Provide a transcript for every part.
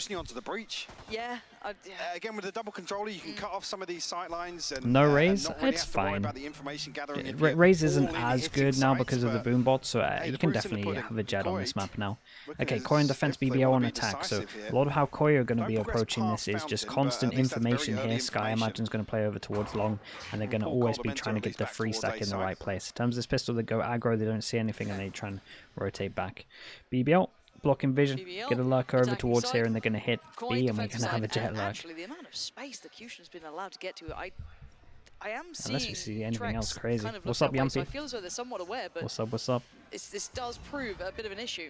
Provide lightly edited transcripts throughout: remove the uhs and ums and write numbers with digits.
transitioning onto the breach. Yeah. Again, with the double controller, you can cut off some of these sight lines and no raise. not really It's have to worry fine. about the information gathering. Yeah, raise isn't as good now because of the boom bot, so you can definitely have a jet on this map now. Okay, Koi on defense, BBL on attack. So a lot of how Koi are going to be approaching this is just constant information here. Sky, I imagine, is going to play over towards long, and they're going to always be trying to get the free stack in the right place. In terms of this pistol, they go aggro, they don't see anything, and they try and rotate back. BBL. Blocking vision, get a lurker over towards here, and they're going to hit B, and we're going to have a jet lurk. Actually, the amount of space that Cushion has been allowed to get to, I am seeing. Unless we see anything else Trex crazy. kind of What's up, way, so I Yumpy? feel as though they're somewhat aware, but What's up? What's up? this does prove a bit of an issue.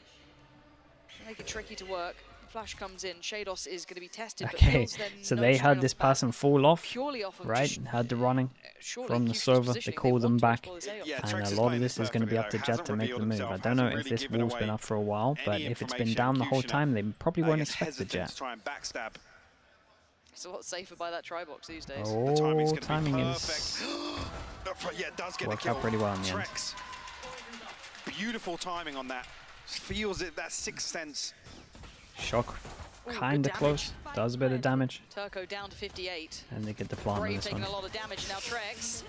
Make it tricky to work. Flash comes in. Shados is going to be tested. Okay, but so they had this person fall off, purely off of right? Had the running from the server. They call them back, and a lot of this is going to be up to Jet to make the move. I don't know if this wall's been up for a while, but if it's been down the whole time, they probably won't expect the Jet. It's a lot safer by that try box these days. Oh, timing is worked out pretty well in the end. Beautiful timing on that. Feels it, that sixth sense. Shock, kind of close, does a bit of damage. Turco down to 58. And they get the plant on this one. Taking a lot of damage now. Trex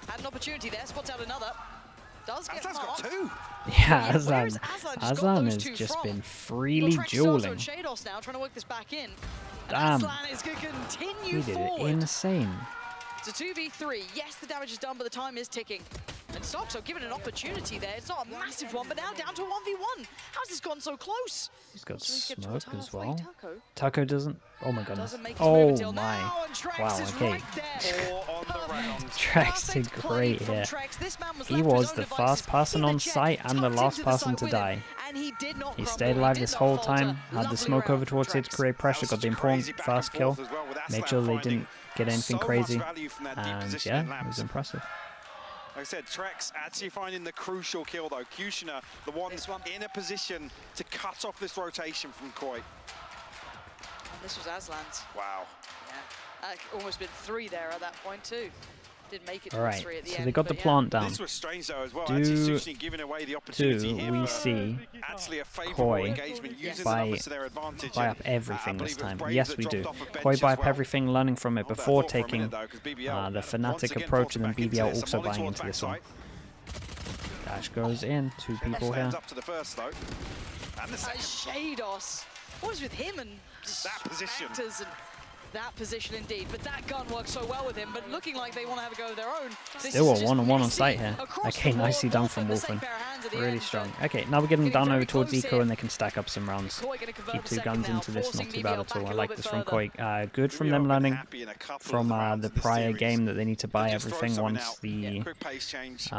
had an opportunity there, spots out another. Does get Aslan's got two. Yeah, Aslan has just been freely dueling. Shados now trying to work this back in. Damn. Aslan is going to continue He did forward. it insane. It's a 2v3. Yes, the damage is done, but the time is ticking. And Soxo given an opportunity there. It's not a massive one, but now down to a 1v1. How's this gone so close? He's got smoke as halfway. well. Taco Taco doesn't. Oh my goodness. doesn't make his move Oh until my. now, and Trex Wow, is okay. right there. On the round. Trex did Perfect great play from here. Trex. This man was He left to his was own the devices. first person He on the check, site and the tucked last into the person site to with him, die. and he did not He crumble. stayed alive He this did whole not falter. time, had the Lovely smoke round over from towards here to Trex. create pressure, got the important Crazy back fast and kill, forth as well, with made Aslan sure they finding didn't get anything so much crazy, value from that deep and positioning yeah, it was lamps. impressive. Like I said, Trex actually finding the crucial kill though. Kushner, the one in a position to cut off this rotation from Koi. And this was Aslan's. Wow. Yeah. Almost been 3 there at that point too. Did make it to Alright, 3 at the so end. they got the but plant down. This was strange though as well. Do actually Sushi giving away the opportunity here we for see actually a favorable Koi engagement using the buy numbers to their advantage. up And, everything I this believe it was time? Braves Yes, that we do. dropped off a Koi bench buy as up well. everything, learning from it Hold that before thought for a taking minute, though, 'cause BBL, the once Fnatic again approach, and then forced back into BBL this. also Somebody buying towards into this one. backside. Dash goes in, 2 people here. Stands up to the first though. And the second. Shados. What is with him and That position. Spectres and that position indeed, but that gun works so well with him, but looking like they want to have a go of their own. This Still is a just one-on-one on messy site here. across Okay, the nicely board. done from The same Wolfen. pair of hands at the Really end, strong. but Okay, now we're getting getting down very over towards close Eco here. and they can stack up some rounds. Koi gonna convert Keep the 2 second guns now, into this, forcing not too bad BBL at all. back I a like little this bit from further. Koi. Good from BBL them been learning happy in a couple of from rounds the of this prior series. game that they need to buy Just throw everything something once out. the Quick pace change.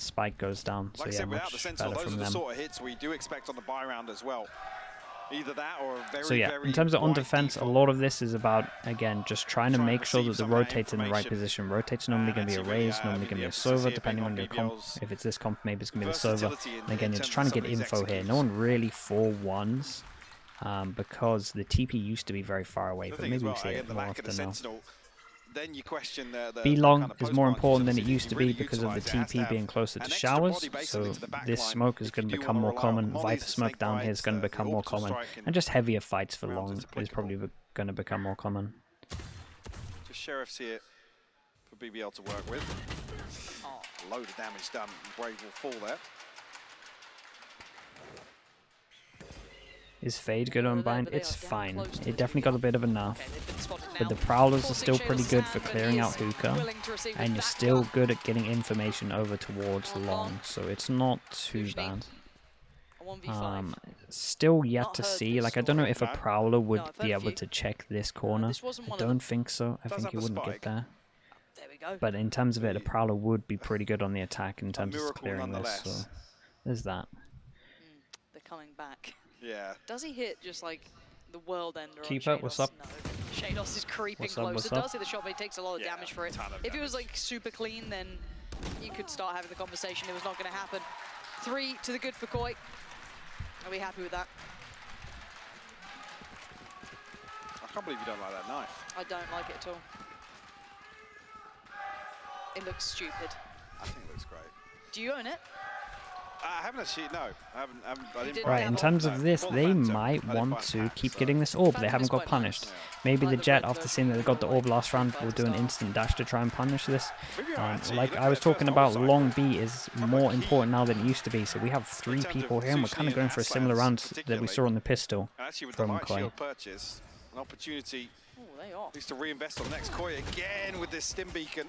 spike goes down. So Like I yeah, said, without the much Sentinel, better those are from the them. sort of hits we do expect on the buy round as well. Either that or a very, So yeah, very in terms of on wide defense, a default. lot of this is about, again, just trying to Trying to make sure that receive the some of that rotate's in the right information. position. Rotate's normally going to be a That's really, raise, normally going to be a emphasis server, here depending being on on your comp. BBL's If it's this comp, maybe it's going to be the server. versatility in And again, you're just terms trying of to get some of info these here. No one really 4-1s because the TP used to be very far away, The but thing as maybe well, we see again, it the more lack of the often now. Sentinel, then you question the B long kind of is more post-plant important than it utility. used to You be really because of the utilise it. It has to TP have being closer to an extra showers, body basically so to the back this line smoke is if going you to do become wanna more rely on common. mollies, Viper the smoke snake down here is bites, going to the become more orbital common, strike and just heavier fights for rounds long is is applicable. probably going to become more common. Just Sheriff's here for BBL to work with. Oh, load of damage done. Brave will fall there. Is Fade good on bind? It's fine. It definitely got a bit of a nerf. Okay, they've been spotted But now. the Prowlers are Forcing still pretty Shadow's good for hand, but clearing he out is hookah, willing to receive and it you're back still now. good at getting information over towards long, so it's not too Usually bad. A 1v5. Still yet Not to heard see. this Like, I don't know story. if a No. Prowler would No, I've be heard a able few. to check this corner. This wasn't I one of don't them. think so. I Does think have he the wouldn't spike. get there. There we go. But in terms of it, a Prowler would be pretty good on the attack in terms of miracle clearing this, so nonetheless. there's that. They're coming back. Yeah. Does he hit just like the world ender Keeper, on Shados? what's up? No. Shados is creeping What's up, closer. what's up? Does hit the shot, but he takes a lot of Yeah, damage for it. ton of If it was damage. like super clean, then you could start having the conversation. It was not going to happen. 3 to the good for Koi. Are we happy with that? I can't believe you don't like that knife. I don't like it at all. It looks stupid. I think it looks great. Do you own it? I haven't actually, no. I didn't Right, in terms of this, they might want to keep getting this orb. They haven't got punished. Maybe the Jet, after seeing that they got the orb last round, will do an instant dash to try and punish this. Like I was talking about, long B is more important now than it used to be. So we have 3 people here, and we're kind of going for a similar round that we saw on the pistol from Koi. An opportunity at least to reinvest on the next Koi again with this stim beacon.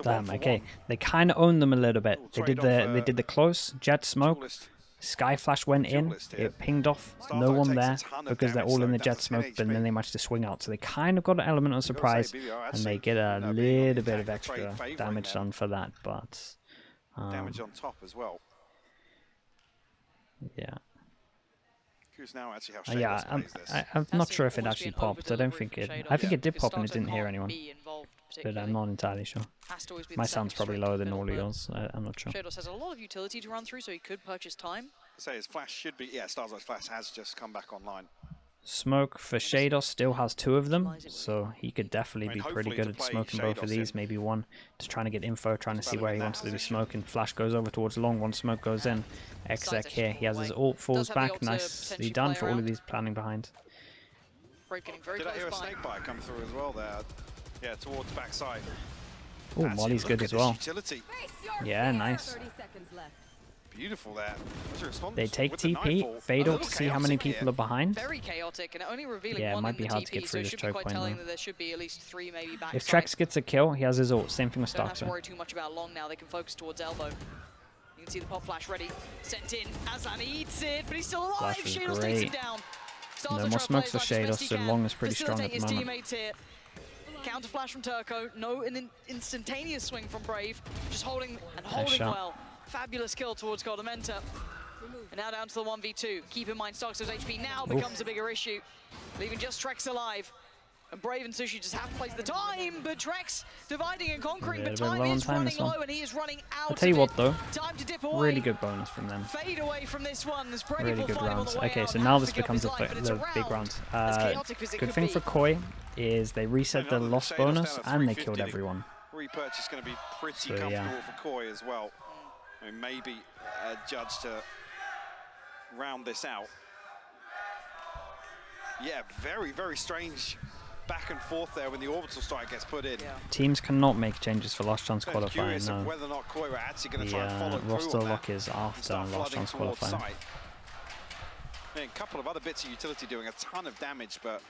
Damn, okay. They kind of owned them a little bit. They did the close, Jet smoke, Sky Flash went in, it pinged off, no one there because they're all in the Jet smoke, but then they managed to swing out. So they kind of got an element of surprise, and they get a little bit of extra damage done for that, but... damage on top as well. Yeah. Now actually how yeah, I'm not sure if it actually popped. I don't think it... I think it did pop and it didn't hear anyone. But I'm not entirely sure. My sound's probably lower than all of yours. I'm not sure. Shados has a lot of utility to run through, so he could purchase time. Say his flash should be... Yeah, Starzite's flash has just come back online. Smoke for Shados still has 2 of them, so he could definitely be pretty good at smoking both of these. Maybe one just trying to get info, trying to see where he wants to be smoking. Flash goes over towards long, one smoke goes in. Exec here, he has his ult, falls back, nicely done for all of these planning behind. Did I hear a snake bite come through as well there? Yeah, towards the backside. Oh, Molly's good as well. Yeah, nice. Beautiful there. They take TP, fade ult to see how many people are behind. Very chaotic and only revealing yeah, it one might be in the hard TP, to get through this so choke point though. There should be at least 3 maybe backside. If Trex gets a kill, he has his ult. Same thing with Don't have to Starkster. worry too much about long now. They can focus towards elbow. You can see the pop flash ready. Sent in. Aslan eats it, but he's still alive. Shados takes him down. No more smokes for Shados, so long is pretty strong at the moment. Teammates here. Counter flash from Turco. No instantaneous swing from Brave. Just holding and holding well. Fabulous kill towards Godamenta. And now down to the 1v2. Keep in mind, Starkster's HP now becomes a bigger issue. Leaving just Trex alive. And Brave and Sushi just have to place the time, but Trex dividing and conquering, but time is running low and he is running out. I'll tell you what though, time to dip away. Really good bonus from them. Fade away from this one. Really good rounds. Okay, so now this becomes the big round. Good thing for Koi is they reset the loss bonus and they killed everyone. Repurchase is going to be pretty comfortable for Koi as well. I mean, maybe Judge to round this out. Yeah, very, very strange back and forth there when the orbital strike gets put in. Teams cannot make changes for last chance qualifying. No. Whether or not Koi were actually going to try and follow roster lock is after last chance qualifying. I mean, a couple of other bits of utility doing a ton of damage, but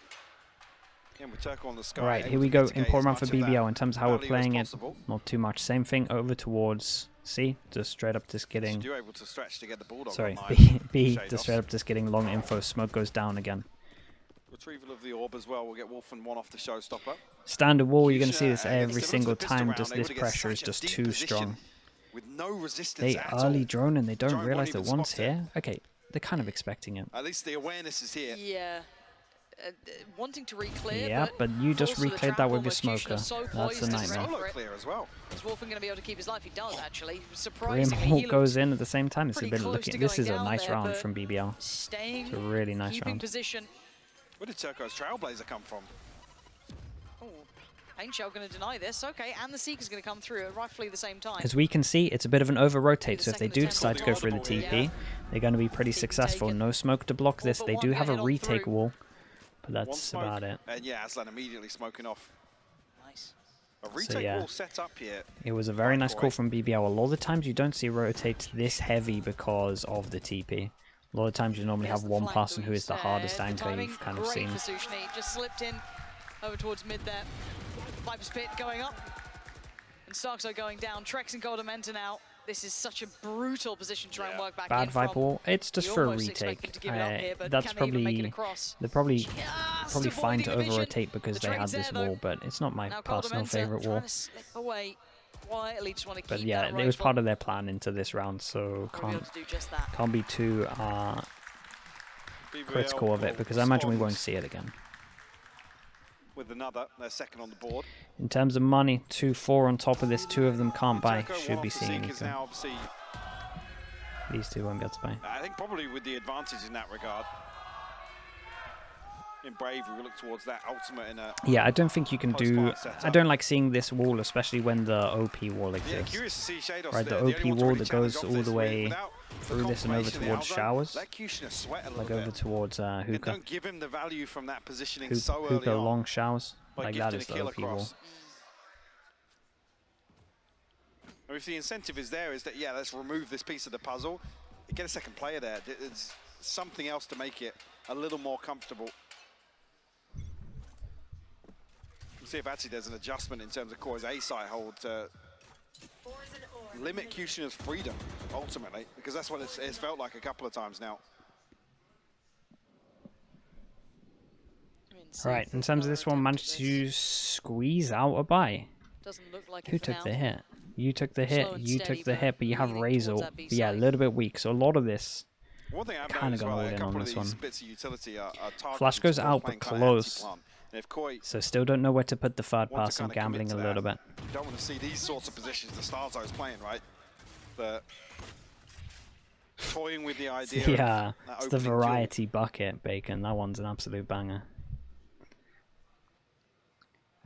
again with Turco on the sky. Right, here we go. Important round for BBL in terms of how we're playing it. Not too much. Same thing over towards C, just straight up just getting. Able to stretch to get the bulldog. Sorry, B just straight up just getting long info. Smoke goes down again. Retrieval of the orb as well. We'll get Wolf and 1 off the showstopper. Standard wall, you're going to see this every single time. Just this pressure is just too strong. With no resistance they early drone and they don't realize that one's here. Okay, they're kind of expecting it. At least the awareness is here. Yeah. Wanting to re-clear, yeah, but you just re-cleared that with your smoker. That's a nightmare. Is Wolfen going to be able to keep his life? He does, actually. Surprisingly, Grim goes in at the same time. It's a bit looking. This is a nice round from BBL. It's a really nice round. Position. Where did Turco's Trailblazer come from? Oh, Pain Shell going to deny this. Okay, and the Seeker's going to come through at roughly the same time. As we can see, it's a bit of an over-rotate, so if they do decide to go through the TP, they're going to be pretty successful. No smoke to block this. They do have a retake wall, but that's about it. And yeah, Aslan immediately smoking off. Nice. A retake wall set up here. It was a very nice call from BBL. A lot of the times you don't see rotates this heavy because of the TP. A lot of times you normally have one person who is the hardest angler you've kind of seen. Just slipped in over towards mid there. Viper's Pit going up. And Starkster going down. Trex and Godamenta now. This is such a brutal position to try and work back Bad Viper wall. It's just for a retake. That's probably... They're probably fine to over-rotate because they had this wall, but it's not my personal favorite wall. Quietly just want to but yeah, it was part of their plan into this round, so can't be too critical of it because I imagine we won't see it again. With another, they're second on the board. In terms of money, 2-4 on top of this. 2 of them can't buy. Should be seeing anything. These 2 won't get to buy. I think probably with the advantage in that regard. in Brave, we look towards that ultimate in a... Yeah, I don't think you can do... I don't like seeing this wall, especially when the OP wall exists. Yeah, curious to see Shadows, right, the OP wall that goes all the way through this and over towards Showers. Like over towards Hookah. Don't give him the value from that positioning so early Hookah on. long Showers. Like that is the OP wall. If the incentive is there, is that, yeah, let's remove this piece of the puzzle, get a second player there. It's something else to make it a little more comfortable. We'll see if actually there's an adjustment in terms of Kore's A side hold to limit Kushina's freedom, ultimately, because that's what it's felt like a couple of times now. Right, in terms of this one, managed to squeeze out a buy. Who took the hit? You took the hit, you took the hit, but you have Razor. But yeah, a little bit weak, so a lot of this kind of gone all in on this one. Flash goes out, but close. So still don't know where to put the third pass and gambling a little bit. You don't want to see these sorts of positions the Starzo is playing, right? But toying with the idea. Yeah, it's the variety bucket, Bacon. That one's an absolute banger.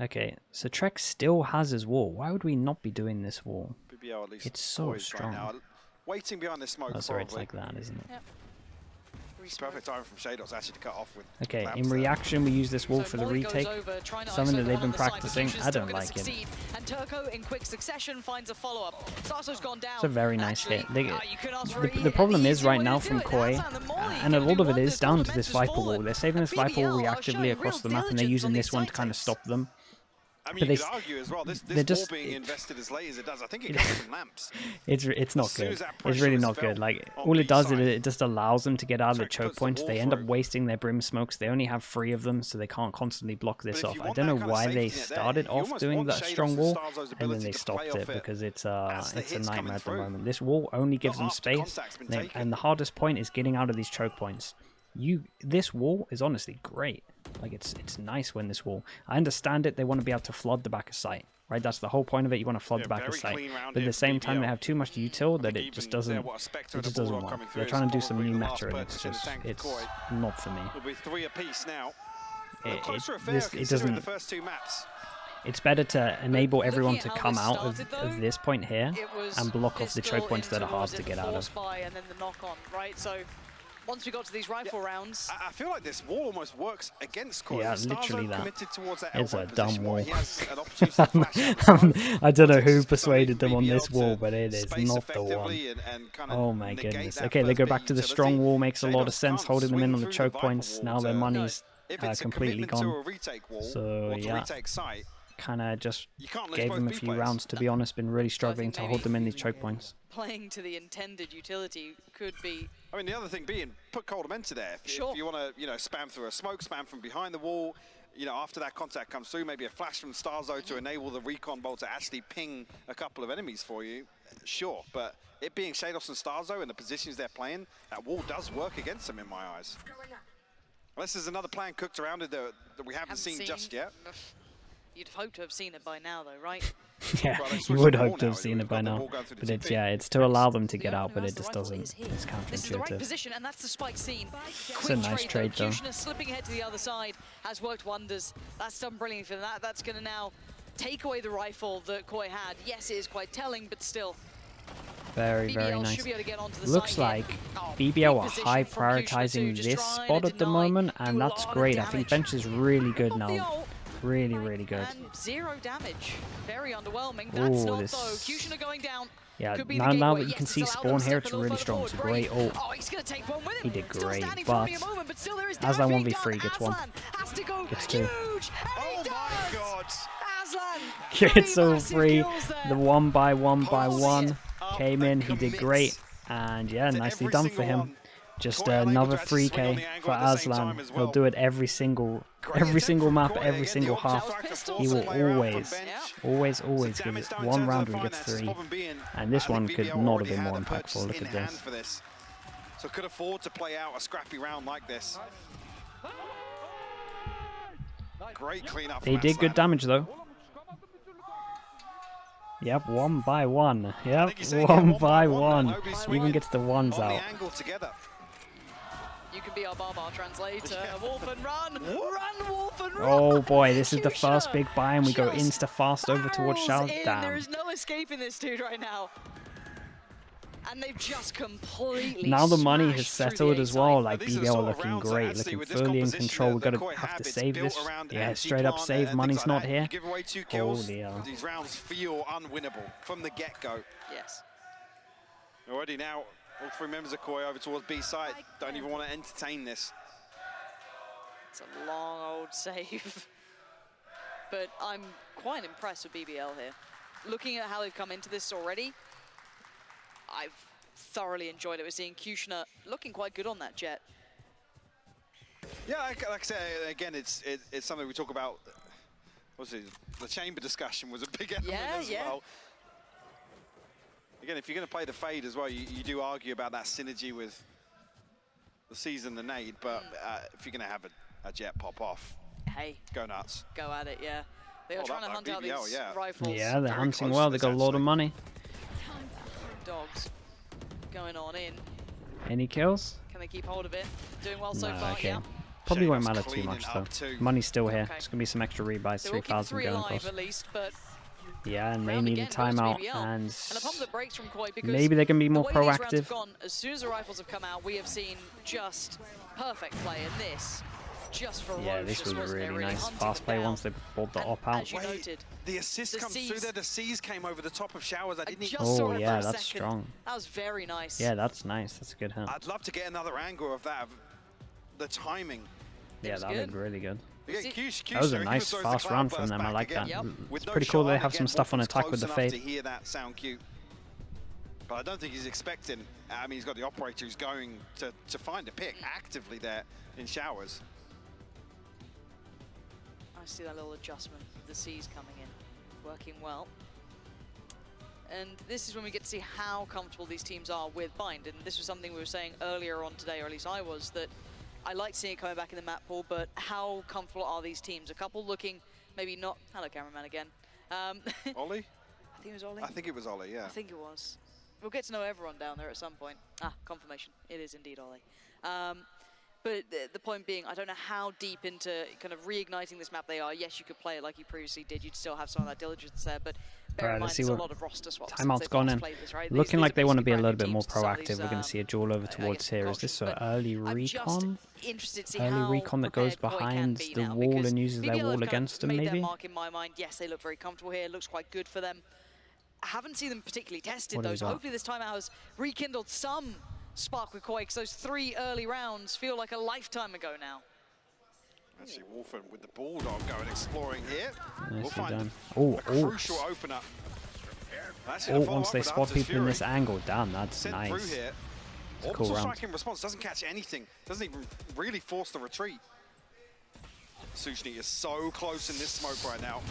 Okay, so Trek still has his wall. Why would we not be doing this wall? BBL at least it's so strong. Right now. Waiting behind the smoke. Oh, sorry, it's like that, isn't it? Yep. It's perfect time from Shadows actually to cut off with. Okay, in reaction, we use this wall for the retake. Something that they've been practicing. I don't like it. And Turco in quick succession finds a follow-up. Starso's gone down. It's a very nice hit. The problem is right now from Koi, and a lot of it is down to this Viper wall. They're saving this Viper wall reactively across the map, and they're using this one to kind of stop them. I mean, you could argue as well, this wall being invested as late as it does, I think it comes from lamps. It's not good. It's really not good. Like, all it does is it just allows them to get out of the choke points. They end up wasting their brim smokes. They only have 3 of them, so they can't constantly block this off. I don't know why they started off doing that strong wall, and then they stopped it, because it's a nightmare at the moment. This wall only gives them space, and the hardest point is getting out of these choke points. This wall is honestly great. Like, it's nice when this wall. I understand it. They want to be able to flood the back of site, right? That's the whole point of it. You want to flood the back of site, but at the same time, they have too much util that it just doesn't. It just doesn't work. They're trying to do some new meta, and it's not for me. It'll be 3 apiece now. It doesn't. It's better to enable everyone to come out of this point here and block off the choke points that are hard to get out of. And then the knock on, right? So once we got to these rifle rounds, I feel like this wall almost works against Koi. Yeah, literally that. It's a dumb wall. I I don't know who persuaded them on this wall, but it is not the one. Oh my goodness. Okay, they go back to the strong wall. Makes a lot of sense, holding them in on the choke points. Now their money's completely gone. So yeah, kind of just gave them a few rounds, to be honest. Been really struggling to hold them in these choke points. Playing to the intended utility could be... I mean, the other thing being, put Coldamenta there. If you want to, spam through a smoke, spam from behind the wall, after that contact comes through, maybe a flash from Starzo to enable the recon bolt to actually ping a couple of enemies for you, sure. But it being Shados and Starzo and the positions they're playing, that wall does work against them in my eyes. Unless there's another plan cooked around it that we haven't seen just yet. You'd hope to have seen it by now, though, right? Yeah, you would hope to have seen it by now. But it's to allow them to get out, but it just doesn't. It's counterintuitive. This is the right position, and that's the spike scene. It's a nice trade, though. Kushina slipping ahead to the other side has worked wonders. That's done brilliantly for that. That's going to now take away the rifle that Koi had. Yes, it is quite telling, but still. Very, very nice. Looks like BBL are high prioritizing this spot at the moment, and that's great. I think bench is really good now. Really, really good. And 0 damage. Very underwhelming. That's not though. Kushina going down. Yeah, now that you can see spawn here, it's really strong. It's a great ult. Oh, he's gonna take one with him. He did great, but Aslan 1v3 gets 1. Gets 2. Oh my god! Aslan Gets all 3. The 1x1x1 came in. He did great, and yeah, nicely done for him. Just another 3k for Aslan. He'll do it every single map, every single half. He will always give it 1 round where he gets 3. And this one could not have been more impactful. Look at this. So could afford to play out a scrappy round like this. Great cleanup. They did good damage though. Yep, 1x1. Yep, 1x1. Even gets the 1s out. you can be our Barbar translator. Wolf and run! Run, Wolf and run! Oh boy, this is the first big buy, and we go insta-fast over towards Shao. Damn. There is no escaping this dude right now. And they've just completely now the money has smashed settled as well. Like BBL BBL looking great, looking fully in control. We're gonna have to save this. Yeah, straight up save. Money's not here. Give away 2 kills. Holy hell. These rounds feel unwinnable from the get-go. Yes. Already now, all 3 members of Koi over towards B side. Don't even want to entertain this. It's a long old save. But I'm quite impressed with BBL here. Looking at how they've come into this already, I've thoroughly enjoyed it. We're seeing Kushner looking quite good on that jet. Yeah, like I said, again, it's something we talk about. What's it? The chamber discussion was a big element as well. Again, if you're going to play the Fade as well, you do argue about that synergy with the C's and the nade, but if you're going to have a jet pop off, hey, go nuts. Go at it, yeah. They are trying to hunt out these rifles. Yeah, they're hunting well. They got a lot of money. Dogs going on in. Any kills? Can they keep hold of it? Doing well so far, yeah. Probably won't matter too much though. Money's still here. It's gonna be some extra rebuys, So 3,000 going across. At least, but yeah, and they need a timeout, and a pump that breaks from Koi because maybe they're gonna be more proactive. Gone, as soon as the rifles have come out, we have seen just perfect play in this. Just ferocious, yeah, this was really nice. Fast play once they pulled the op out. Noted, the assist comes through there. The C's came over the top of Showers. I didn't even oh yeah, that's strong. That was very nice. Yeah, that's nice. That's a good hit. I'd love to get another angle of that. The timing. Yeah, that looked really good. That was a nice fast run from them. I like that. It's pretty cool they have some stuff on attack with the Fade. To hear that sound cute. But I don't think he's expecting. I mean, he's got the operator who's going to find a pick actively there in Showers. I see that little adjustment of the C's coming in, working well. And this is when we get to see how comfortable these teams are with Bind. And this was something we were saying earlier on today, or at least I was, that I like seeing it coming back in the map pool, but how comfortable are these teams? A couple looking maybe not... Hello, cameraman again. Ollie? I think it was Ollie. I think it was Ollie, yeah. I think it was. We'll get to know everyone down there at some point. Ah, confirmation. It is indeed Ollie. But the point being, I don't know how deep into kind of reigniting this map they are. Yes, you could play it like you previously did. You'd still have some of that diligence there, but bear in mind there's a lot of roster swaps. Timeout's gone in. This, right? Looking like they want to be a little bit more proactive. We're going to see a duel over towards here. Is this an early recon? Early recon that goes behind the wall and uses their wall against them, maybe? Their mark in my mind. Yes, they look very comfortable here. Looks quite good for them. I haven't seen them particularly tested, though, so hopefully this timeout has rekindled some spark with Koi, because those 3 early rounds feel like a lifetime ago now. Actually, Wolfen with the Bulldog going exploring here. We'll find a crucial opener. Once they spot people in this angle, damn, that's nice. Through here. It's a cool round. Striking response doesn't catch anything. Doesn't even really force the retreat. Sushni is so close in this smoke right now.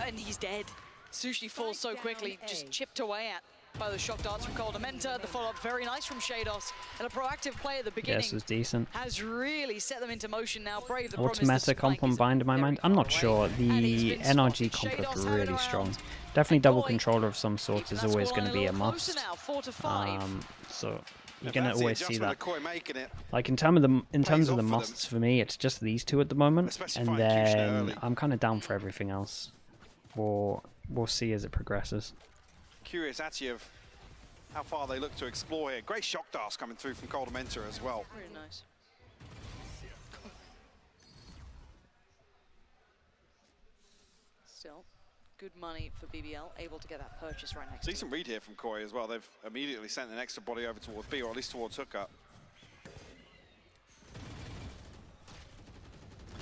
And he's dead. Sushni falls so quickly, just chipped away at by the shock darts from Coldamenta. The follow-up very nice from Shados, and a proactive play at the beginning. Yes, was decent. Has really set them into motion now. Brave. The What's meta comp on Bind in my mind? I'm not sure. The NRG comp looked really strong. Definitely double controller of some sort is always going to be a must. So you're going to always see that. Like in terms of the musts for me, it's just these two at the moment, and then I'm kind of down for everything else. We'll see as it progresses. Curious actually of how far they look to explore here. Great shock darts coming through from Coldamenta as well. Really nice. Still, good money for BBL, able to get that purchase right next to Decent read here from Koi as well. They've immediately sent an extra body over towards B, or at least towards hookup.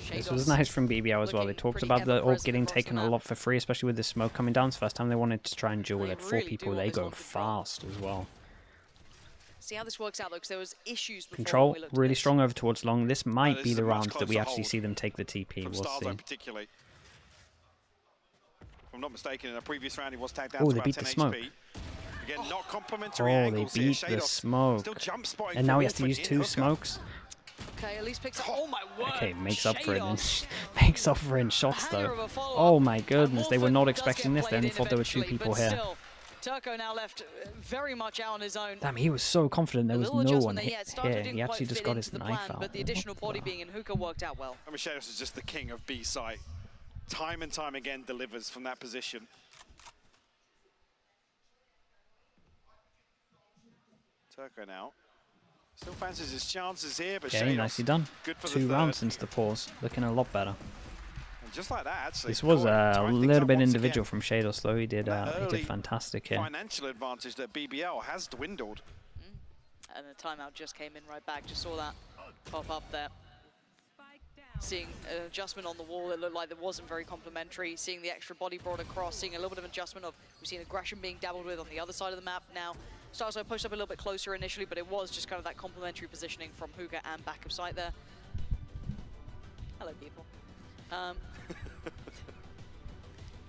This was nice from BBL as well. They talked about the orb getting taken a lot for free, especially with the smoke coming down. It's the first time they wanted to try and duel at 4 people. They go fast as well. See how this works out though, because there was issues before. Control really strong over towards long. This might be the round that we actually see them take the TP. We'll see. Particularly. If I'm not mistaken, in a previous round he was tagged down to about 10 they beat the smoke. Again, not complimentary angles they beat the smoke. And now he has to use 2 smokes. Okay, at least picks up. Oh my word! Okay, makes up for it. Makes up for it in shots though. Oh my goodness, they were not expecting this. They only thought there were 2 people here. Turco now left very much out on his own. Damn, he was so confident there was no one here. He actually just got his knife plan, out. But the additional body being in hookah worked out well. I mean, Shados is just the king of B site. Time and time again delivers from that position. Turco now. Still fancies his chances here, but okay, nicely done. Good for 2 rounds since the pause. Looking a lot better. And just like that, actually. This was a little bit individual from Shados, though. He did fantastic here. Financial advantage that BBL has dwindled. And the timeout just came in right back. Just saw that pop up there. Seeing an adjustment on the wall, it looked like it wasn't very complimentary. Seeing the extra body brought across, seeing a little bit of adjustment of, we've seen aggression being dabbled with on the other side of the map now. Starzo pushed up a little bit closer initially, but it was just kind of that complementary positioning from hookah and back of sight there. Hello, people.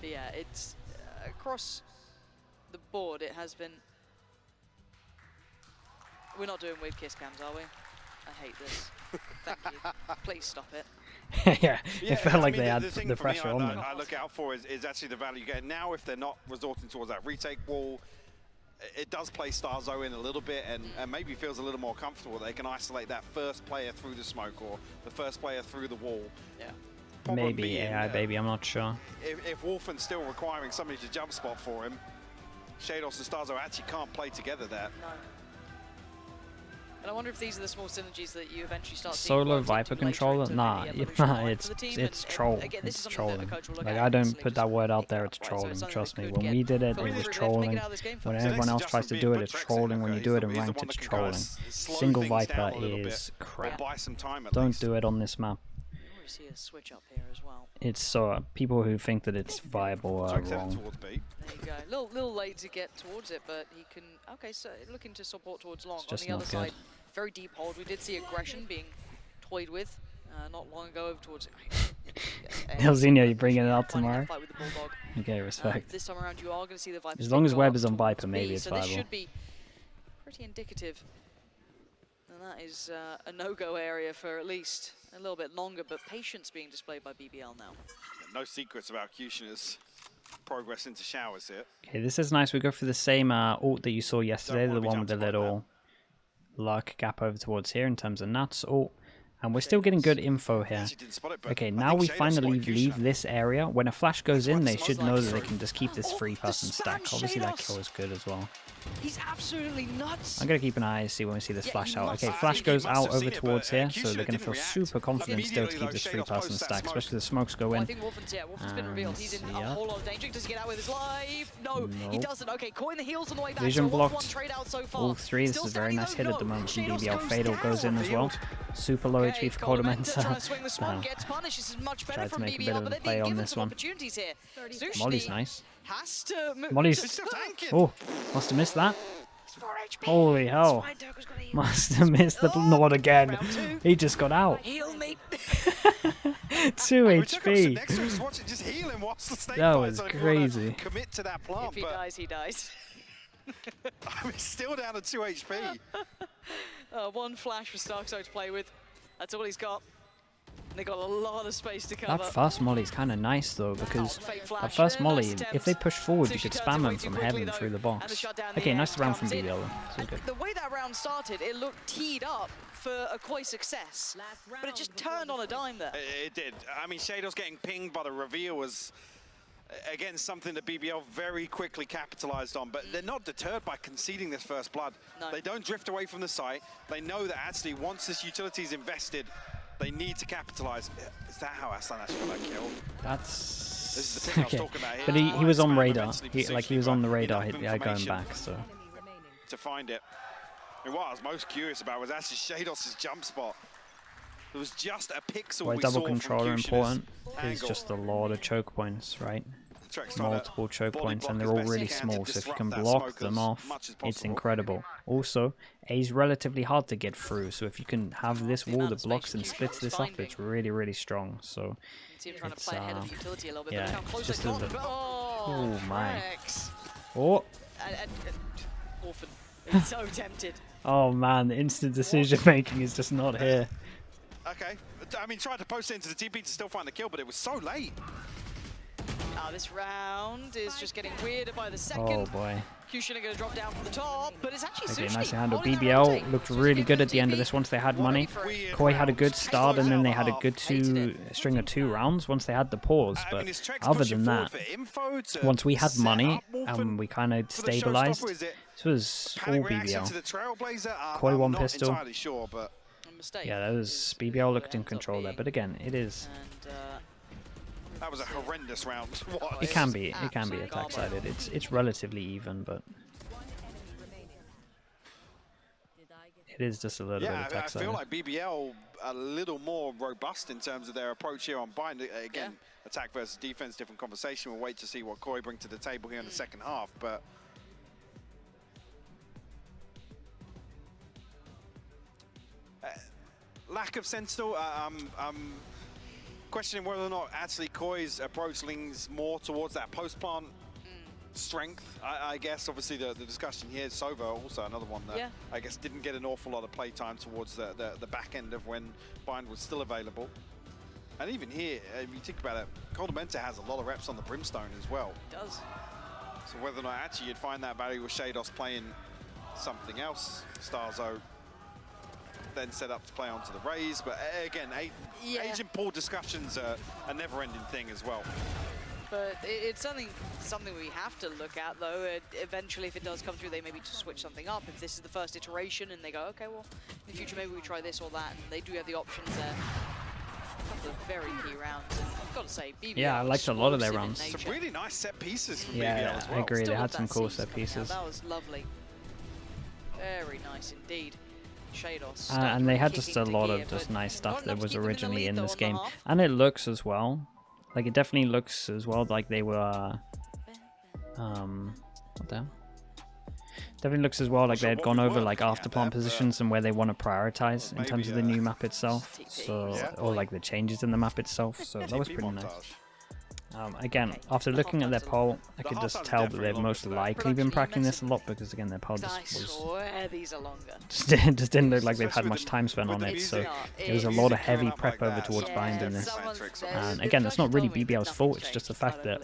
But yeah, it's across the board, it has been... We're not doing weird kiss cams, are we? I hate this. Thank you. Please stop it. yeah, it felt like they had the pressure on them. I look out for is actually the value you get. Now, if they're not resorting towards that retake wall, it does play Starzo in a little bit and maybe feels a little more comfortable. They can isolate that first player through the smoke or the first player through the wall. Yeah. Maybe AI baby, I'm not sure. If Wolfen's still requiring somebody to jump spot for him, Shados and Starzo actually can't play together there. No. And I wonder if these are the small synergies that you eventually start seeing. Solo Viper controller? Nah, it's troll. It's trolling. Like, I don't put that word out there, it's trolling. Trust me, when we did it, it was trolling. When everyone else tries to do it, it's trolling. When you do it in ranked, it's trolling. Single Viper is crap. Don't do it on this map. See a switch up here as well. It's people who think that it's viable are wrong. There you go. Little late to get towards it, but he can. Okay, so looking to support towards long. On the other side, very deep hold. We did see aggression being toyed with not long ago over towards. Elzinho, you bringing it out tomorrow? Okay, respect. This time around, you are going to see the Viper. As long as Webb is on Viper, maybe it's viable. So this should be pretty indicative. And that is a no-go area for at least a little bit longer, but patience being displayed by BBL now. No secrets about Kushner's progress into showers here. Okay, this is nice. We go for the same ult that you saw yesterday, the one with the little luck gap over towards here in terms of Nat's ult. And we're still getting good info here. Okay, now we finally leave this area. When a flash goes in, they should know that they can just keep this 3-person stack. Obviously, that kill is good as well. He's absolutely nuts. I'm going to keep an eye to see when we see this flash out. Okay, flash goes out over towards here, so they're going to feel super confident still to keep this 3-person stack, especially the smokes go in. I think Wolfen's been revealed. He's in a whole lot of danger. Does he get out with his life? No, he doesn't. Okay, caught in the heels on the way back. Vision blocked. All 3. This is a very nice hit at the moment from BBL. Fatal goes in as well. Super low HP for Cordamenta. Tried to make a bit of a play on this one. Molly's nice. Molly's... Oh, must have missed that. Holy hell. Must have missed the... Not again. He just got out. 2 HP. That was crazy. Commit to that plant, if he dies, he dies. I'm still down to 2 HP. One flash for Starzo to play with. That's all he's got. They got a lot of space to cover. That first molly is kind of nice though, because that first molly, if they push forward, you could spam them from heaven through the box. Okay, nice round from BBL. The way that round started, it looked teed up for a quite success, but it just turned on a dime there. It did. I mean, Shadows getting pinged by the reveal was, again, something that BBL very quickly capitalized on, but they're not deterred by conceding this first blood. No. They don't drift away from the site. They know that actually once this utility is invested, they need to capitalize. Is that how Aslan actually got that kill? That's... This is the thing I was talking about here. But he was on radar. He was on the radar going back, so... To find it. And what I was most curious about was actually Shados' jump spot. There was just a pixel Why we double saw controller from important angle. is just a lot of choke points, right? Multiple choke points, and they're all really small, so if you can block them off, it's incredible. Also, A is relatively hard to get through, so if you can have this wall that blocks and splits this up, it's really, really strong. So it's yeah, it's just a little... Oh my! Oh! Orphan, it's so tempted. Oh man, the instant decision making is just not here. Okay, I mean, tried to post it into the TP to still find the kill, but it was so late. This round is just getting weirder by the second. Oh boy. Kushina going to drop down from the top, but it's actually Okay, Sushi nice handle. BBL looked really good at the end of this once they had money. Koi had a good start, and then they had a good string of 2 rounds once they had the pause. But other than that, once we had money and we kind of stabilized, this was all BBL. Koi 1 pistol. Yeah, that was BBL looked in control there. But again, it is. That was a horrendous round. It can be attack-sided. It's relatively even, but it is just a little bit attack-sided. I feel like BBL a little more robust in terms of their approach here on Bind. Again, attack versus defense, different conversation. We'll wait to see what Koi bring to the table here in the second half, but lack of sense still. I'm questioning whether or not actually Koi's approach leans more towards that post-plant strength. I guess obviously the discussion here is Sova, also another one that I guess didn't get an awful lot of play time towards the back end of when Bind was still available. And even here, if you think about it, Coldamenta has a lot of reps on the Brimstone as well. It does. So whether or not actually you'd find that value with Shados playing something else, Starzo then set up to play onto the Rays, but again, agent pool discussions are a never-ending thing as well. But it's something we have to look at, though. Eventually, if it does come through, they maybe just switch something up. If this is the first iteration and they go, okay, well, in the future, maybe we try this or that, and they do have the options there. A couple of very key rounds, and I've got to say, BBL. Yeah, I liked a lot of their rounds. Some really nice set pieces from BBL as well. I agree. They had some cool set pieces. That was lovely. Very nice indeed. Shados and they had just a lot of just nice stuff that was originally in this game, and it looks as well, like it definitely looks as well like they were what the hell? Definitely looks as well like they had gone over like after plant positions and where they want to prioritize in terms of the new map itself, so or like the changes in the map itself, so that was pretty nice. Again, after looking at their poll, I could just tell that they've most likely been practicing this a lot because, again, their poll just didn't look like they've had much time spent on it. So there was a lot of heavy prep over towards Bind in this. And again, that's not really BBL's fault. It's just the fact that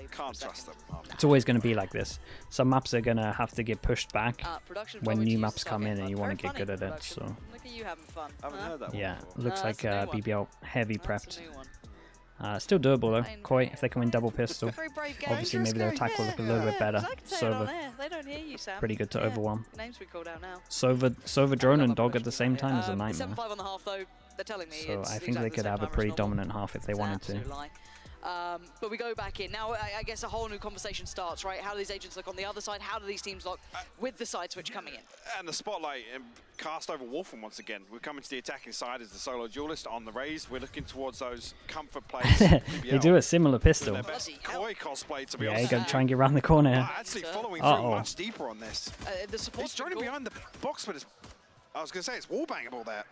it's always going to be like this. Some maps are going to have to get pushed back when new maps come in and you want to get good at it. So yeah, looks like BBL heavy prepped. Still doable though. Koi, if they come in double pistol, obviously maybe their attack will look a little bit better. Sova, pretty good to overwhelm. Sova drone and dog at the same time is a nightmare. So I think they could have a pretty dominant half if they wanted to. But we go back in. Now, I guess a whole new conversation starts, right? How do these agents look on the other side? How do these teams look with the side switch coming in? And the spotlight cast over Wolfen once again. We're coming to the attacking side as the solo duelist on the Rays. We're looking towards those comfort plays. They do a similar pistol. Koi cosplay, to be honest. Yeah, you got to try and get around the corner. Actually following through much deeper on this. The support it's joining behind the box, but I was going to say it's wallbangable there.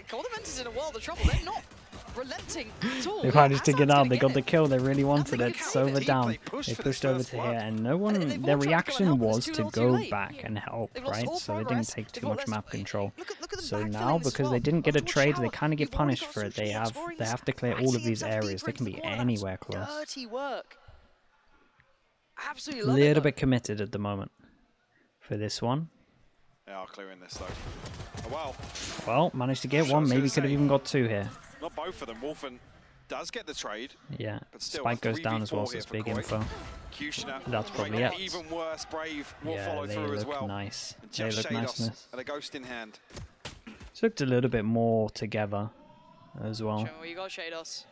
Coldamenta's in a world of trouble. They're not relenting at all. They managed to get out. They got the kill. They really wanted it. Sova down. They pushed over to here, and no one. Their reaction was to go back and help, right? So they didn't take too much map control. So now, because they didn't get a trade, they kind of get punished for it. They have to clear all of these areas. They can be anywhere close. Dirty work. Absolutely. A little bit committed at the moment for this one. They are clearing this though. Oh, well, managed to get one. Maybe could have even got 2 here. Not both of them. Wolfen does get the trade. Yeah, but still, Spike goes down as well, so it's big info. That's probably it. Even worse, Brave will follow through as well. Nice. They look nice. And a ghost in hand. It's looked a little bit more together as well. Show me where you got Shados.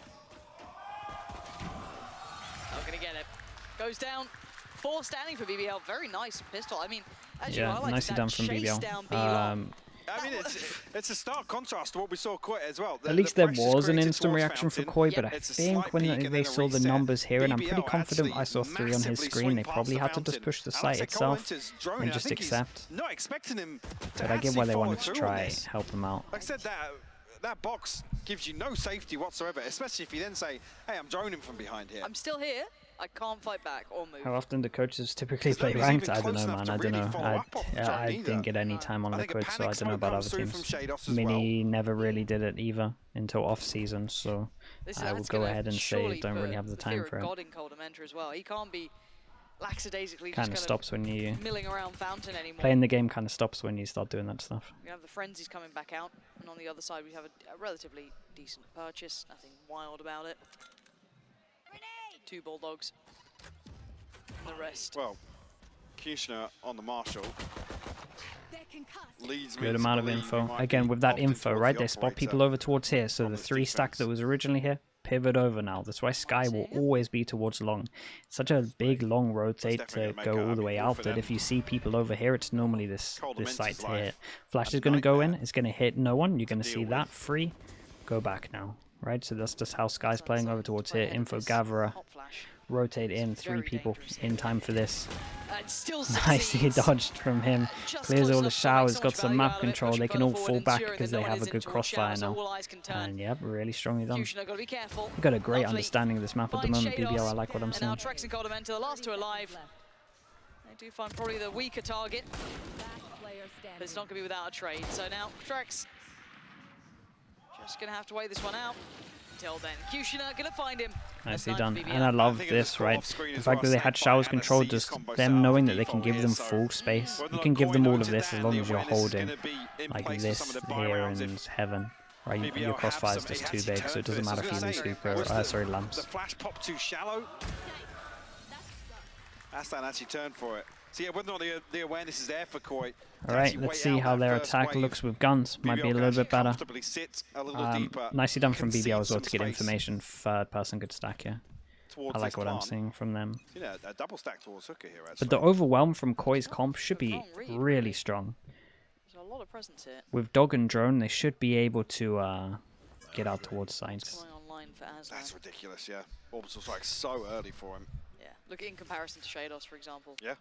Not gonna get it. Goes down. 4 standing for BBL. Very nice pistol. I mean, actually, yeah, nicely done from BBL. I mean, it's a stark contrast to what we saw Koi as well. At least there was an instant reaction for Koi, but I think when they saw the numbers here, and I'm pretty confident I saw 3 on his screen, they probably had to just push the site itself and just accept. Not expecting him to but I get why they wanted to try help him out. Like I said, that box gives you no safety whatsoever, especially if you then say, hey, I'm droning from behind here. I'm still here. I can't fight back or move. How often do coaches typically play ranked? I don't know, man. I don't know. I didn't get any time on Liquid, so I don't know about other teams. Mini never really did it either until off season, so I will go ahead and say don't really have the time for it. As well. He can't be lackadaisically kind of stops when you milling around Fountain anymore. Playing the game kind of stops when you start doing that stuff. We have the Frenzies coming back out, and on the other side we have a relatively decent purchase. Nothing wild about it. 2 Bulldogs. And the rest. Well, Kushner on the Marshall. Leads good amount of info. Again, with that info, right, they spot people over towards here. So the 3 stack that was originally here, pivot over now. That's why Sky will always be towards long. It's such a big long rotate to go all the way out that if you see people over here, it's normally this site here. Flash is going to go in. It's going to hit no one. You're going to see that free. Go back now. Right, so that's just how Sky's playing over towards here. Info gatherer, rotate in, 3 people in time for this. Nicely dodged from him. Clears all the showers, got some map control. They can all fall back because they have a good crossfire now. And yep, really strongly done. You've got a great understanding of this map at the moment, BBL. I like what I'm seeing. Now Trex and Coldamenta, the last 2 alive. They do find probably the weaker target, but it's not going to be without a trade. So now Trex just going to have to wait this one out. Until then, Kushner going to find him. Nicely done. And I love this, right? The fact that they had showers control, just them knowing that they can give them full space. You can give them all of this as long as you're holding like this here in heaven. Right, your crossfire is just too big, so it doesn't matter if you lose super, sorry, lamps. The flash popped too shallow. Aslan actually turned for it. So yeah, whether or not the awareness is there for Koi. Alright, let's see how their attack looks with guns. Might be a little bit better. Nicely done from BBL as well to get information. 3rd person good stack here. I like what I'm seeing from them. Yeah, a double stack towards Hooker here, actually. But the overwhelm from Koi's comp should be really strong. There's a lot of presence here. With Dog and Drone, they should be able to get out towards sites. That's ridiculous, yeah. Orbital strike so early for him. Yeah, look in comparison to Shados, for example. Yeah.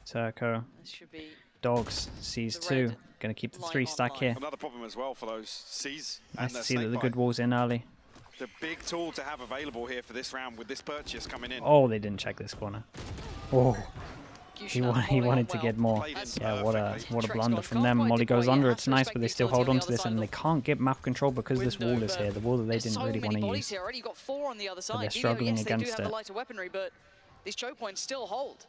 Turco. This should be Dogs, C's 2. Gonna keep the 3 stack here. Another problem as well for those C's. Nice to see that the good wall's in early. The big tool to have available here for this round with this purchase coming in. Oh, they didn't check this corner. Oh, he wanted to get more. Yeah, what a blunder from them. Molly goes under. It's nice, but they still hold on to this, and they can't get map control because this wall is here. The wall that they didn't really want to use. But they're struggling against it. But these choke points still hold.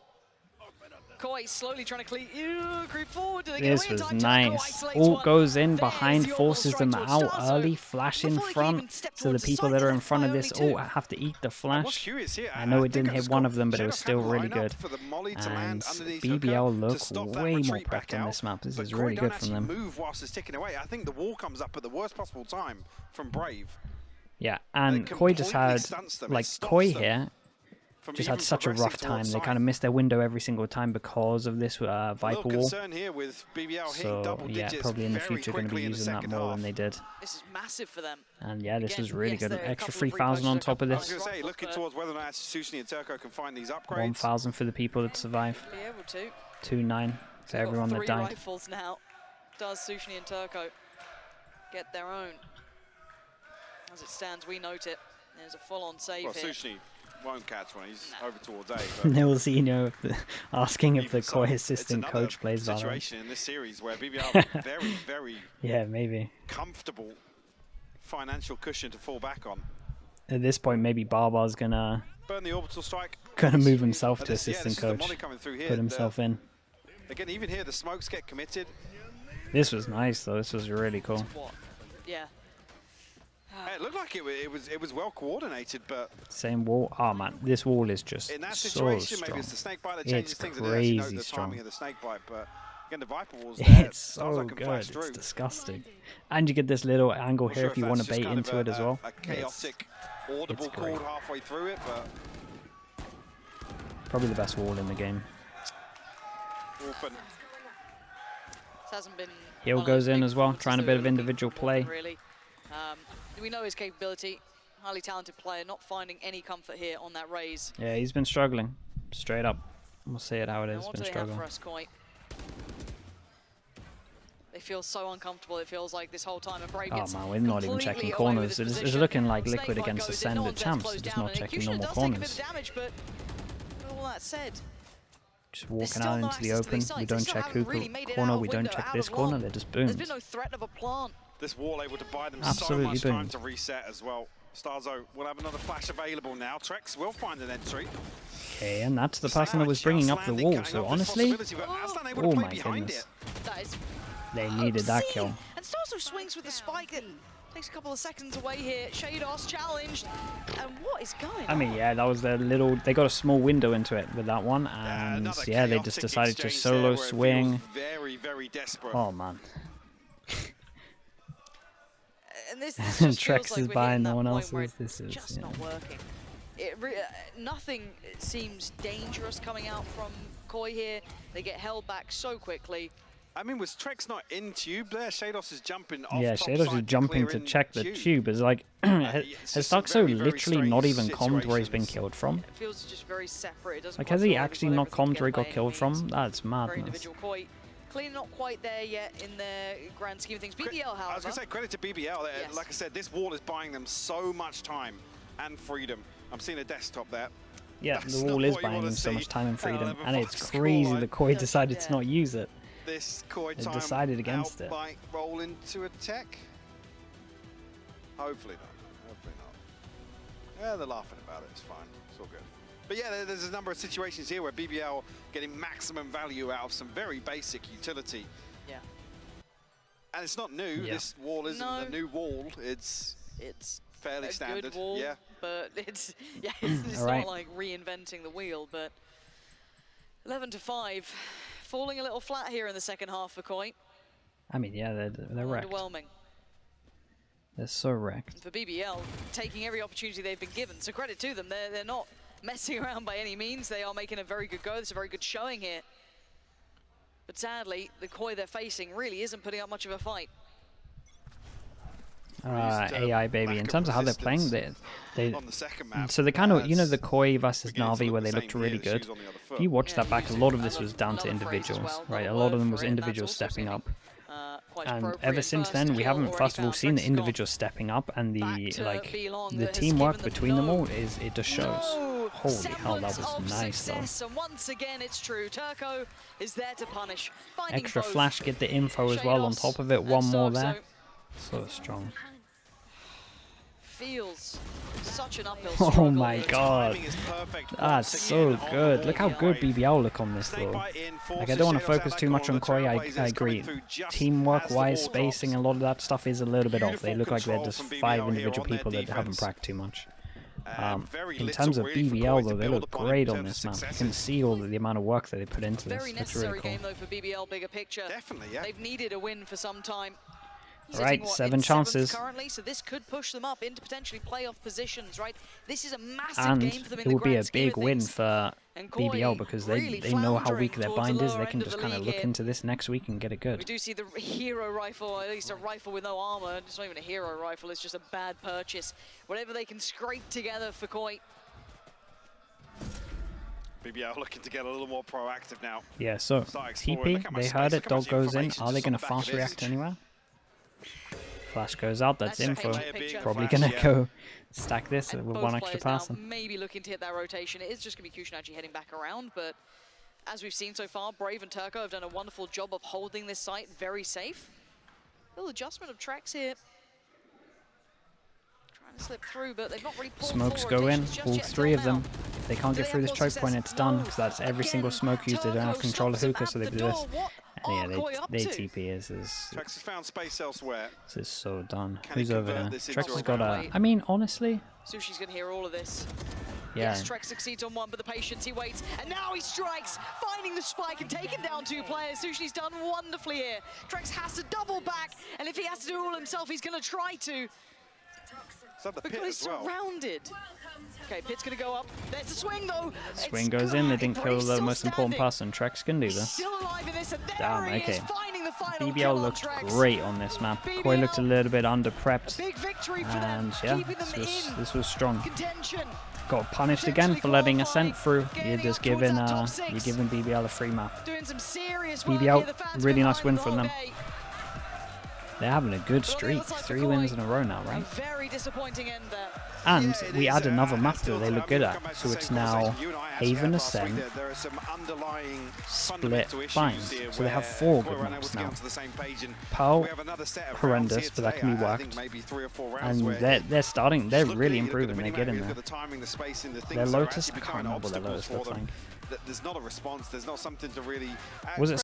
Koi slowly trying to creep forward. This was nice. Ult goes in behind, forces them out early. Flash in front, so the people that are in front of this ult have to eat the flash. I know it didn't hit one of them, but it was still really good. And BBL look way more prepped on this map. This is really good from them. Move whilst it's ticking away. I think the wall comes up at the worst possible time from Brave. Yeah, and Koi just had, like, Koi here just had such a rough time. They kind of missed their window every single time because of this Viper wall. So yeah, probably in the future going to be using that more than they did. This is massive for them. And yeah, this was really good. An extra 3,000 on top of this. I was going to say, looking towards whether or not Sushni and Turco can find these upgrades. 1,000 for the people that survive. Be able to. 2,900 for everyone that died. Rifles now. Does Sushni and Turco get their own? As it stands, we note it. There's a full-on save here. Sushni won't catch one. He's over towards A. Nilzino asking if the Koi assistant coach plays Valorant. Situation in this series where BBL very, very maybe comfortable financial cushion to fall back on. At this point, maybe Barbar's gonna burn the orbital strike. Gonna move himself to assistant coach. Put himself in. Again, even here the smokes get committed. This was nice though. This was really cool. Yeah. It looked like it was well coordinated, but same wall. Oh man, this wall is just in that situation, so maybe it's the snake bite that changes things. Crazy the strong. Timing of the snake bite, but again, the Viper wall's there. It's so good. It's disgusting. And you get this little angle here if you want to bait into it as well. A chaotic, audible call halfway through it, but probably the best wall in the game. Open. This hasn't been. Heal goes in as well, trying a bit of individual play. Really. We know his capability, highly talented player, not finding any comfort here on that raise. Yeah, he's been struggling, straight up. We'll say it how it is, been struggling. For us, Koi? They They feel so uncomfortable, it feels like, this whole time. And Brave Oh man, we're not even checking corners. It's looking like Liquid against Ascended champs. Just not checking normal corners. Damage, but all that said, just walking out into the open. We don't check hookah corner. We don't check this corner. They're just booms. There's been no threat of a plant. This wall able to buy them absolutely so much time boomed. to reset as well. Starzo will have another flash available now. Trex will find an entry. Okay, and that's the person that was bringing up the wall. So honestly, oh my goodness, they needed that kill. And Starzo swings with the spike. It takes a couple of seconds away here. Shados challenged. And what is going on? I mean, yeah, that was their little... They got a small window into it with that one. And yeah, they just decided to solo swing. Very, very desperate. Oh, man. And this just Trex is buying no one else's. This is just not working. Nothing seems dangerous coming out from Koi here. They get held back so quickly. I mean, was Trex not in tube there? Shados is jumping off. Yeah, Shados is jumping to check the tube. It's like, has Darkso literally not even commed where he's been killed from? It feels just very separate. It like, has he actually not commed where he got killed from? That's madness. Clearly not quite there yet in the grand scheme of things. BBL, however. I was going to say, credit to BBL. Yes. Like I said, this wall is buying them so much time and freedom. I'm seeing a desktop there. Yeah, the wall is buying them so much time and freedom. And it's crazy that Koi decided to not use it. This Koi time decided against it. Might roll into a tech. Hopefully not. Hopefully not. Yeah, they're laughing about it. It's fine. It's all good. But yeah, there's a number of situations here where BBL getting maximum value out of some very basic utility. Yeah. And it's not new. Yeah. This wall isn't a new wall. It's fairly standard. Good wall, yeah. But it's not like reinventing the wheel. But 11-5, falling a little flat here in the second half for Koi. I mean, yeah, they're wrecked. Underwhelming. They're so wrecked. And for BBL, taking every opportunity they've been given. So credit to them. They're not messing around by any means. They are making a very good go. It's a very good showing here. But sadly, the Koi they're facing really isn't putting up much of a fight. AI baby. In terms of how they're playing, they on the second map, so they kind of, you know, the Koi versus Na'Vi where they looked really good. If you watch that back, a lot of this was down to individuals, right? A lot of them was individuals stepping up. And ever since then, we haven't, first of all, seen the individuals stepping up, and the teamwork between them all it just shows. Holy hell, that was nice though. And once again, it's true. Turco is there to punish. Extra flash, get the info as well on top of it. One more there. So strong. Feels such an uphill struggle. Oh my god, that's so good. Look how good BBL look on this though. Like, I don't want to focus too much on Koi, I agree. Teamwork wise, spacing, a lot of that stuff is a little bit off. They look like they're just 5 individual people that haven't practiced too much. In terms of BBL though, they look great on this map. You can see all the amount of work that they put into this. Very necessary game though for BBL, bigger picture. Definitely, yeah. They've needed a win for some time. Right, 7 chances. Currently, so this could push them up into potentially playoff positions, right? This is a massive game for them in the grand scheme of things. And it will be a big win for BBL because they know how weak their bind is. They can just kind of look into this next week and get it good. We do see the hero rifle, at least a rifle with no armor. It's not even a hero rifle, it's just a bad purchase. Whatever they can scrape together for Koi. BBL looking to get a little more proactive now. Yeah, so TP, they heard it, dog goes in. Are they going to fast react anywhere? Flash goes out, that's info. Probably going to go stack this with one extra person. Maybe looking to hit that rotation. It is just going to be Kushinachi heading back around, but as we've seen so far, Brave and Turco have done a wonderful job of holding this site very safe. Little adjustment of tracks here. Trying to slip through, but they've not really pulled smokes go in, all 3 of them. If they can't get through this choke point, it's done, because that's every single smoke used. They don't have control of hookah, so they do this. And yeah, they TP is. Trex has found space elsewhere. This is so done. Who's over there? Trex has got a... I mean, honestly... Sushi's going to hear all of this. Yeah. Yes, Trex succeeds on one, but the patience, he waits. And now he strikes, finding the spike and taking down 2 players. Sushi's done wonderfully here. Trex has to double back, and if he has to do it all himself, he's going to try to. Because he's surrounded. Okay, Pit's going to go up. There's the swing, though. Swing goes in. They didn't kill the most important person. Trex can do this. Still alive in this, and damn, okay. The final BBL looked great on this map. Koi looked a little bit under-prepped. Big victory for and them, yeah, this was strong. Contention. Got punished again for letting Ascent through. You're just giving BBL a free map. Doing some serious BBL, really nice win from them. They're having a good streak. 3 wins in a row now, right? Very disappointing end there. And we add another map that they look good at. So it's now Haven Ascent, Split, Bind. So they have 4 good maps now. Pearl, horrendous, but that can be worked. And they're really improving. They're getting there. Their Lotus, I can't remember what their Lotus looks like. There's not a response. There's not something to really. Was it